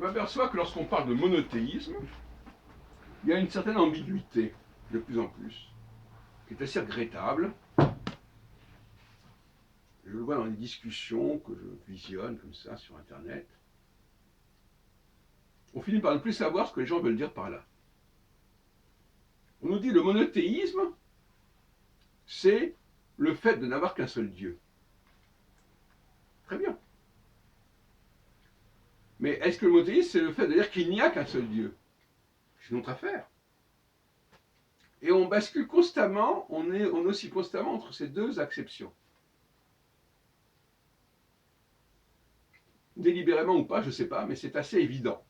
je m'aperçois que lorsqu'on parle de monothéisme, il y a une certaine ambiguïté, de plus en plus, qui est assez regrettable. Je le vois dans les discussions que je visionne comme ça sur Internet. On finit par ne plus savoir ce que les gens veulent dire par là. On nous dit le monothéisme, c'est le fait de n'avoir qu'un seul Dieu. Très bien. Mais est-ce que le monothéisme, c'est le fait de dire qu'il n'y a qu'un seul Dieu? C'est une autre affaire. Et on bascule constamment, on oscille constamment entre ces deux acceptions. Délibérément ou pas, je ne sais pas, mais c'est assez évident.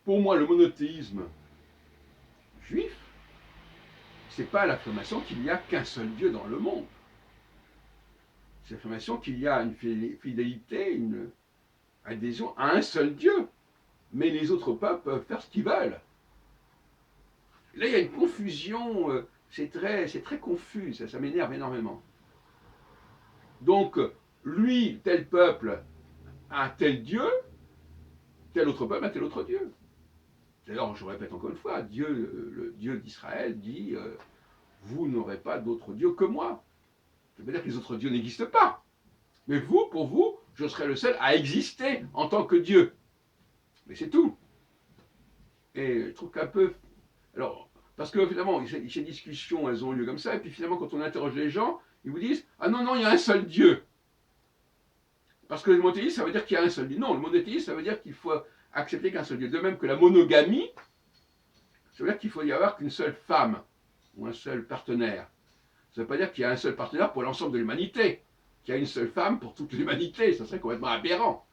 Pour moi, le monothéisme juif, c'est pas l'affirmation qu'il n'y a qu'un seul Dieu dans le monde. C'est l'affirmation qu'il y a une fidélité, une adhésion à un seul Dieu. Mais les autres peuples peuvent faire ce qu'ils veulent. Là, il y a une confusion, c'est très confus, ça m'énerve énormément. Donc, lui, tel peuple, a tel Dieu, tel autre peuple a tel autre Dieu. D'ailleurs, je répète encore une fois, le Dieu d'Israël dit vous n'aurez pas d'autre Dieu que moi. Ça veut dire que les autres dieux n'existent pas. Mais vous, pour vous, je serai le seul à exister en tant que Dieu. Mais c'est tout. Et je trouve qu'un peu. Alors, parce que finalement, ces discussions, elles ont lieu comme ça, et puis finalement, quand on interroge les gens, ils vous disent ah non, non, il y a un seul Dieu. Parce que le monothéisme, ça veut dire qu'il y a un seul Dieu. Non, le monothéisme, ça veut dire qu'il faut accepter qu'un seul Dieu. De même que la monogamie, ça veut dire qu'il faut y avoir qu'une seule femme ou un seul partenaire. Ça ne veut pas dire qu'il y a un seul partenaire pour l'ensemble de l'humanité, qu'il y a une seule femme pour toute l'humanité. Ça serait complètement aberrant.